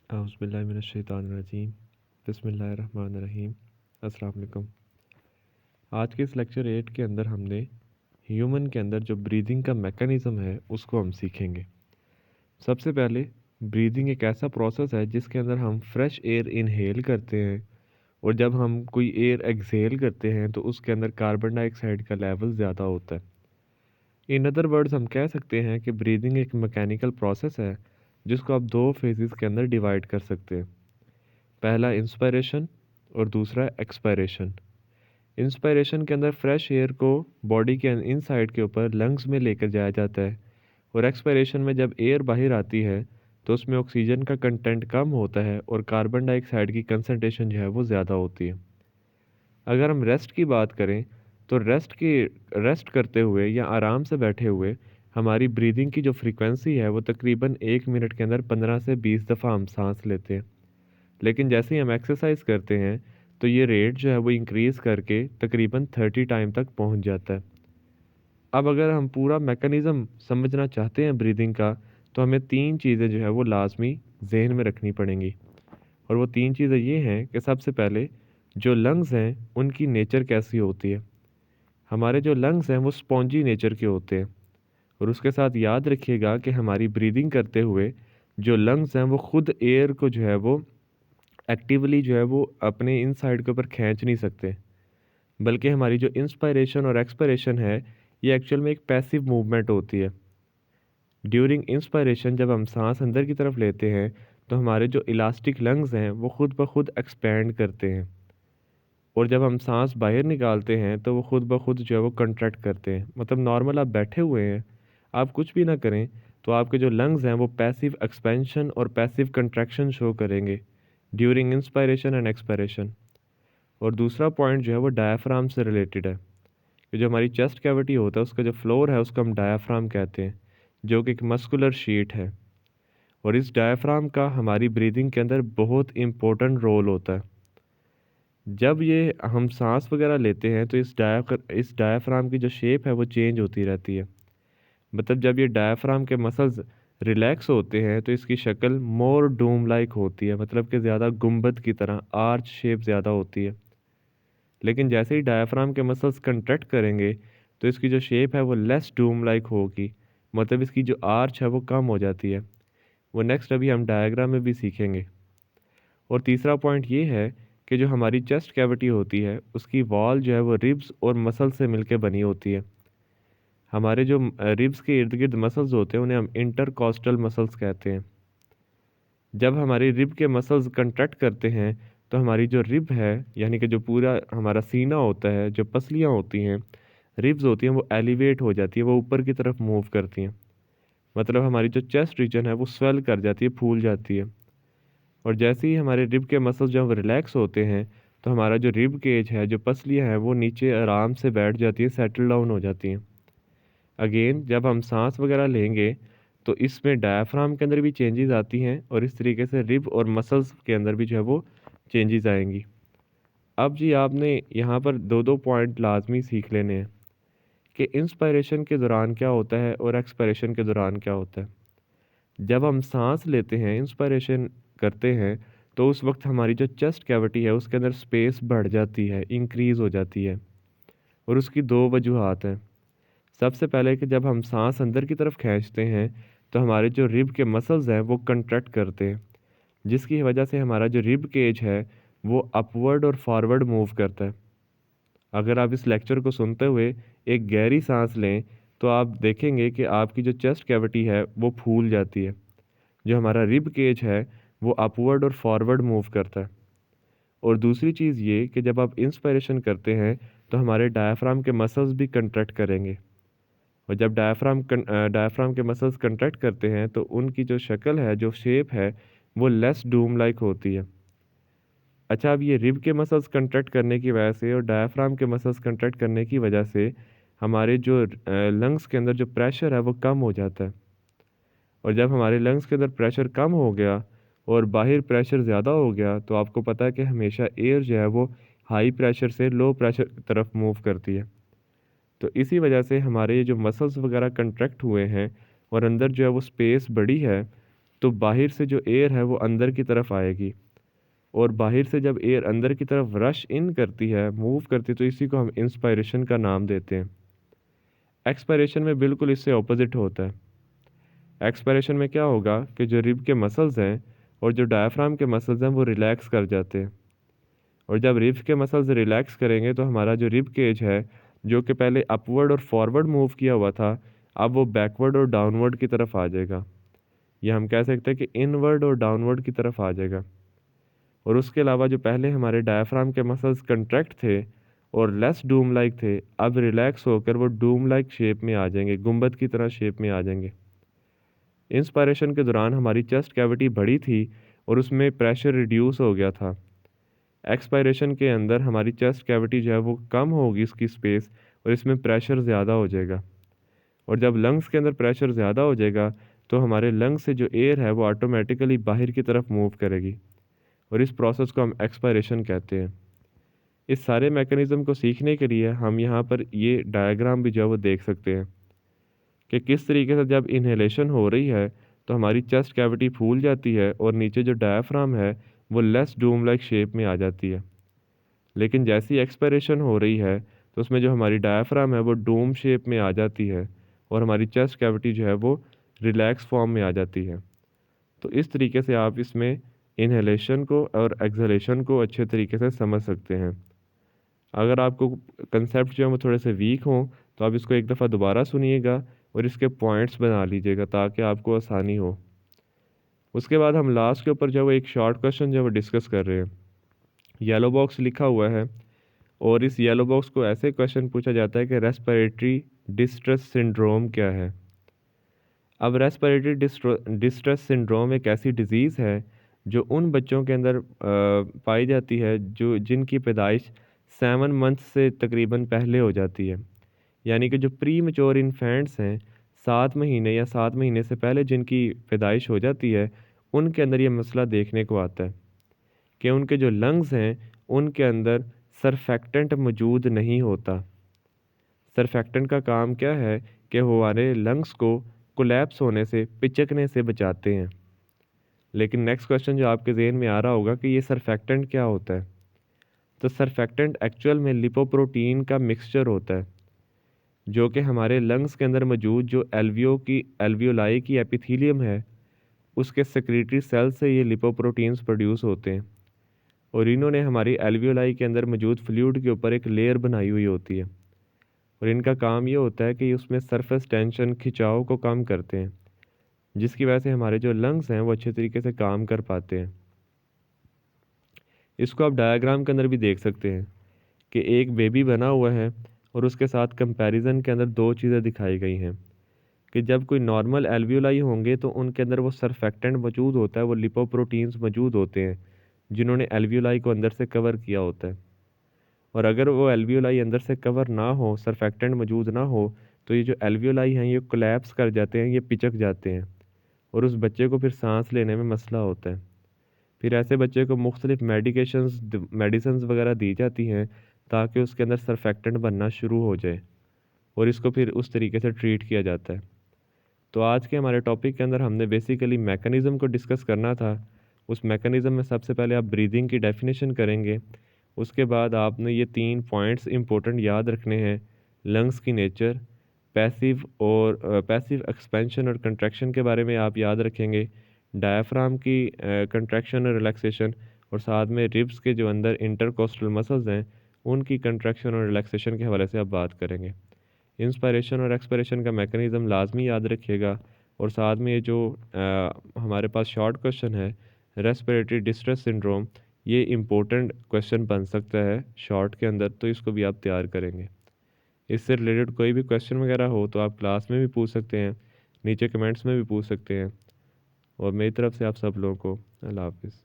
औज़ुबिल्लाहिमिनश्शैतानिर्रजीम बिस्मिल्लाहिर्रहमानिर्रहीम। अस्सलाम वालेकुम। आज के इस लेक्चर 8 के अंदर हमने ह्यूमन के अंदर जो ब्रीदिंग का मैकेनिज़्म है उसको हम सीखेंगे। सबसे पहले ब्रीदिंग एक ऐसा प्रोसेस है जिसके अंदर हम फ्रेश एयर इनहेल करते हैं और जब हम कोई एयर एक्सहेल करते हैं तो उसके अंदर कार्बन डाइऑक्साइड का लेवल ज़्यादा होता है। इन अदर वर्ड्स हम कह सकते हैं कि ब्रीदिंग एक मैकेनिकल प्रोसेस है जिसको आप दो फेजेस के अंदर डिवाइड कर सकते हैं। पहला इंस्पायरेशन और दूसरा एक्सपायरेशन। इंस्पायरेशन के अंदर फ्रेश एयर को बॉडी के इनसाइड के ऊपर लंग्स में लेकर जाया जाता है और एक्सपायरेशन में जब एयर बाहर आती है तो उसमें ऑक्सीजन का कंटेंट कम होता है और कार्बन डाइऑक्साइड की कंसनट्रेशन जो है वो ज़्यादा होती है। अगर हम रेस्ट की बात करें तो रेस्ट करते हुए या आराम से बैठे हुए हमारी ब्रीदिंग की जो फ्रीक्वेंसी है वो तकरीबन 1 मिनट के अंदर 15 से 20 दफ़ा हम सांस लेते हैं। लेकिन जैसे ही हम एक्सरसाइज करते हैं तो ये रेट जो है वो इंक्रीज़ करके तकरीबन 30 टाइम तक पहुंच जाता है। अब अगर हम पूरा मैकेनिज़्म समझना चाहते हैं ब्रीदिंग का तो हमें तीन चीज़ें जो है वो लाजमी जहन में रखनी पड़ेंगी। और वो तीन चीज़ें ये हैं कि सबसे पहले जो लंग्स हैं उनकी नेचर कैसी होती है। हमारे जो लंग्स हैं वो स्पॉन्जी नेचर के होते हैं और उसके साथ याद रखिएगा कि हमारी ब्रीदिंग करते हुए जो लंग्स हैं वो खुद एयर को जो है वो एक्टिवली जो है वो अपने इनसाइड के ऊपर खींच नहीं सकते, बल्कि हमारी जो इंस्पायरेशन और एक्सपायरेशन है ये एक्चुअल में एक पैसिव मूवमेंट होती है। ड्यूरिंग इंस्पायरेशन जब हम सांस अंदर की तरफ लेते हैं तो हमारे जो इलास्टिक लंग्स हैं वो खुद ब खुद एक्सपैंड करते हैं और जब हम सांस बाहर निकालते हैं तो वो खुद ब खुद जो है वो कंट्रैक्ट करते हैं। मतलब नॉर्मल आप बैठे हुए हैं, आप कुछ भी ना करें तो आपके जो लंग्स हैं वो पैसिव एक्सपेंशन और पैसिव कंट्रैक्शन शो करेंगे ड्यूरिंग इंस्पायरेशन एंड एक्सपायरेशन। और दूसरा पॉइंट जो है वो डायाफ्राम से रिलेटेड है कि जो हमारी चेस्ट कैविटी होता है उसका जो फ्लोर है उसको हम डायाफ्राम कहते हैं, जो कि एक मस्कुलर शीट है। और इस डायाफ्राम का हमारी ब्रीदिंग के अंदर बहुत इम्पोर्टेंट रोल होता है। जब ये हम सांस वगैरह लेते हैं तो इस डायाफ्राम की जो शेप है वो चेंज होती रहती है। मतलब जब ये डायाफ्राम के मसल्स रिलैक्स होते हैं तो इसकी शक्ल मोर डूम लाइक होती है, मतलब कि ज़्यादा गुंबद की तरह आर्च शेप ज़्यादा होती है। लेकिन जैसे ही डायाफ्राम के मसल्स कंट्रैक्ट करेंगे तो इसकी जो शेप है वो लेस डूम लाइक होगी, मतलब इसकी जो आर्च है वो कम हो जाती है। वो नेक्स्ट अभी हम डायग्राम में भी सीखेंगे। और तीसरा पॉइंट ये है कि जो हमारी चेस्ट कैविटी होती है उसकी वॉल जो है वो रिब्स और मसल से मिलकर बनी होती है। हमारे जो रिब्स के इर्द गिर्द मसल्स होते हैं उन्हें हम इंटरकॉस्टल मसल्स कहते हैं। जब हमारी रिब के मसल्स कंट्रैक्ट करते हैं तो हमारी जो रिब है यानी कि जो पूरा हमारा सीना होता है, जो पसलियाँ होती हैं, रिब्स होती हैं, वो एलिवेट हो जाती है, वो ऊपर की तरफ मूव करती हैं। मतलब हमारी जो चेस्ट रीजन है वो स्वेल कर जाती है, फूल जाती है। और जैसे ही हमारे रिब के मसल्स जब रिलैक्स होते हैं तो हमारा जो रिब केज है, जो पसलियाँ हैं, वो नीचे आराम से बैठ जाती है, सेटल डाउन हो जाती हैं। अगेन जब हम सांस वगैरह लेंगे तो इसमें डायाफ्राम के अंदर भी चेंजेस आती हैं और इस तरीके से रिब और मसल्स के अंदर भी जो है वो चेंजेस आएंगी। अब जी आपने यहाँ पर दो दो पॉइंट लाजमी सीख लेने हैं कि इंस्पायरेशन के दौरान क्या होता है और एक्सपायरेशन के दौरान क्या होता है। जब हम सांस लेते हैं, इंस्पायरेशन करते हैं, तो उस वक्त हमारी जो चेस्ट कैविटी है उसके अंदर स्पेस बढ़ जाती है, इंक्रीज़ हो जाती है। और उसकी दो वजूहात हैं। सबसे पहले कि जब हम सांस अंदर की तरफ खींचते हैं तो हमारे जो रिब के मसल्स हैं वो कंट्रैक्ट करते हैं, जिसकी वजह से हमारा जो रिब केज है वो अपवर्ड और फॉरवर्ड मूव करता है। अगर आप इस लेक्चर को सुनते हुए एक गहरी सांस लें तो आप देखेंगे कि आपकी जो चेस्ट कैविटी है वो फूल जाती है। जो हमारा रिब केज है वो अपवर्ड और फॉरवर्ड मूव करता है। और दूसरी चीज़ ये कि जब आप इंस्पायरेशन करते हैं तो हमारे डायाफ्राम के मसल्स भी कंट्रैक्ट करेंगे और जब डायफ्राम के मसल्स कंट्रैक्ट करते हैं तो उनकी जो शक्ल है, जो शेप है, वो लेस डूम लाइक होती है। अच्छा, अब ये रिब के मसल्स कंट्रैक्ट करने की वजह से और डायफ्राम के मसल्स कंट्रैक्ट करने की वजह से हमारे जो लंग्स के अंदर जो प्रेशर है वो कम हो जाता है। और जब हमारे लंग्स के अंदर प्रेशर कम हो गया और बाहर प्रेशर ज़्यादा हो गया तो आपको पता है कि हमेशा एयर जो है वो हाई प्रेशर से लो प्रेशर की तरफ मूव करती है। तो इसी वजह से हमारे ये जो मसल्स वगैरह कंट्रैक्ट हुए हैं और अंदर जो है वो स्पेस बड़ी है, तो बाहर से जो एयर है वो अंदर की तरफ आएगी, और बाहर से जब एयर अंदर की तरफ रश इन करती है, मूव करती है, तो इसी को हम इंस्पायरेशन का नाम देते हैं। एक्सपायरेशन में बिल्कुल इससे ऑपोजिट होता है। एक्सपायरेशन में क्या होगा कि जो रिब के मसल्स हैं और जो डायफ्राम के मसल्स हैं वो रिलैक्स कर जाते हैं, और जब रिब के मसल्स रिलैक्स करेंगे तो हमारा जो रिब केज है, जो कि पहले अपवर्ड और फॉरवर्ड मूव किया हुआ था, अब वो बैकवर्ड और डाउनवर्ड की तरफ आ जाएगा। या हम कह सकते हैं कि इनवर्ड और डाउनवर्ड की तरफ आ जाएगा। और उसके अलावा जो पहले हमारे डायफ्राम के मसल्स कंट्रैक्ट थे और लेस डूम लाइक थे, अब रिलैक्स होकर वो डूम लाइक शेप में आ जाएंगे, गुंबद की तरह शेप में आ जाएंगे। इंस्पायरेशन के दौरान हमारी चेस्ट कैविटी बड़ी थी और उसमें प्रेशर रिड्यूस हो गया था। एक्सपायरेशन के अंदर हमारी चेस्ट कैविटी जो है वो कम होगी इसकी स्पेस, और इसमें प्रेशर ज़्यादा हो जाएगा। और जब लंग्स के अंदर प्रेशर ज़्यादा हो जाएगा तो हमारे लंग्स से जो एयर है वो ऑटोमेटिकली बाहर की तरफ मूव करेगी, और इस प्रोसेस को हम एक्सपायरेशन कहते हैं। इस सारे मैकेनिज़्म को सीखने के लिए हम यहाँ पर ये डायग्राम भी जो है वो देख सकते हैं कि किस तरीके से जब इन्हेलेशन हो रही है तो हमारी चेस्ट कैविटी फूल जाती है और नीचे जो डायफ्राम है वो लेस डूम लाइक शेप में आ जाती है। लेकिन जैसी एक्सपायरेशन हो रही है तो उसमें जो हमारी डायफ्राम है वो डोम शेप में आ जाती है, और हमारी चेस्ट कैविटी जो है वो रिलैक्स फॉर्म में आ जाती है। तो इस तरीके से आप इसमें इन्हेलेशन को और एक्सहेलेशन को अच्छे तरीके से समझ सकते हैं। अगर आपको कंसेप्ट जो है वो थोड़े से वीक हों तो आप इसको एक दफ़ा दोबारा सुनिएगा और इसके पॉइंट्स बना लीजिएगा ताकि आपको आसानी हो। उसके बाद हम लास्ट के ऊपर जो है वो एक शॉर्ट क्वेश्चन जो है वो डिस्कस कर रहे हैं। येलो बॉक्स लिखा हुआ है, और इस येलो बॉक्स को ऐसे क्वेश्चन पूछा जाता है कि रेस्पिरेटरी डिस्ट्रेस सिंड्रोम क्या है। अब रेस्पिरेटरी डिस्ट्रेस सिंड्रोम एक ऐसी डिज़ीज़ है जो उन बच्चों के अंदर पाई जाती है जो जिनकी पैदाइश 7 मंथ से तकरीबन पहले हो जाती है। यानी कि जो प्री मैच्योर इन्फेंट्स हैं, 7 महीने या 7 महीने से पहले जिनकी पैदाइश हो जाती है, उनके अंदर ये मसला देखने को आता है कि उनके जो लंग्स हैं उनके अंदर सरफेक्टेंट मौजूद नहीं होता। सरफेक्टेंट का काम क्या है कि वो हमारे लंग्स को कोलैप्स होने से, पिचकने से बचाते हैं। लेकिन नेक्स्ट क्वेश्चन जो आपके ज़हन में आ रहा होगा कि ये सरफेक्टेंट क्या होता है। तो सरफेक्टेंट एक्चुअल में लिपोप्रोटीन का मिक्सचर होता है, जो कि हमारे लंग्स के अंदर मौजूद जो एल्वियोलाई की एपिथीलियम है उसके सेक्रेटरी सेल से ये लिपोप्रोटीन्स प्रोड्यूस होते हैं, और इन्होंने हमारी एल्वियोलाई के अंदर मौजूद फ्लूइड के ऊपर एक लेयर बनाई हुई होती है, और इनका काम ये होता है कि उसमें सरफेस टेंशन, खिंचाव को कम करते हैं, जिसकी वजह से हमारे जो लंग्स हैं वो अच्छे तरीके से काम कर पाते हैं। इसको आप डायग्राम के अंदर भी देख सकते हैं कि एक बेबी बना हुआ है और उसके साथ कंपैरिजन के अंदर दो चीज़ें दिखाई गई हैं कि जब कोई नॉर्मल एल्वियोलाई होंगे तो उनके अंदर वो सरफेक्टेंट मौजूद होता है, वो लिपोप्रोटीन्स मौजूद होते हैं जिन्होंने एल्वियोलाई को अंदर से कवर किया होता है। और अगर वो एल्वियोलाई अंदर से कवर ना हो, सरफेक्टेंट मौजूद ना हो, तो ये जो एल्वियोलाई हैं ये कोलैप्स कर जाते हैं, ये पिचक जाते हैं, और उस बच्चे को फिर सांस लेने में मसला होता है। फिर ऐसे बच्चे को मुख्तलिफ मेडिसिन वगैरह दी जाती हैं ताकि उसके अंदर सरफेक्टेंट बनना शुरू हो जाए, और इसको फिर उस तरीके से ट्रीट किया जाता है। तो आज के हमारे टॉपिक के अंदर हमने बेसिकली मैकेनिज़्म को डिस्कस करना था। उस मैकेनिज़्म में सबसे पहले आप ब्रीदिंग की डेफिनेशन करेंगे। उसके बाद आपने ये 3 पॉइंट्स इंपॉर्टेंट याद रखने हैं। लंग्स की नेचर, पैसिव एक्सपेंशन और कंट्रैक्शन के बारे में आप याद रखेंगे, डायफ्राम की कंट्रैक्शन और रिलैक्सेशन, और साथ में रिब्स के जो अंदर इंटरकोस्टल मसल्स हैं उनकी कंट्रैक्शन और रिलैक्सेशन के हवाले से आप बात करेंगे। इंस्पायरेशन और एक्सपायरेशन का मैकेनिज़्म लाजमी याद रखिएगा, और साथ में ये जो हमारे पास शॉर्ट क्वेश्चन है रेस्पिरेटरी डिस्ट्रेस सिंड्रोम, ये इम्पोर्टेंट क्वेश्चन बन सकता है शॉर्ट के अंदर, तो इसको भी आप तैयार करेंगे। इससे रिलेटेड कोई भी क्वेश्चन वगैरह हो तो आप क्लास में भी पूछ सकते हैं, नीचे कमेंट्स में भी पूछ सकते हैं। और मेरी तरफ से आप सब लोगों को अल्लाह हाफिज़।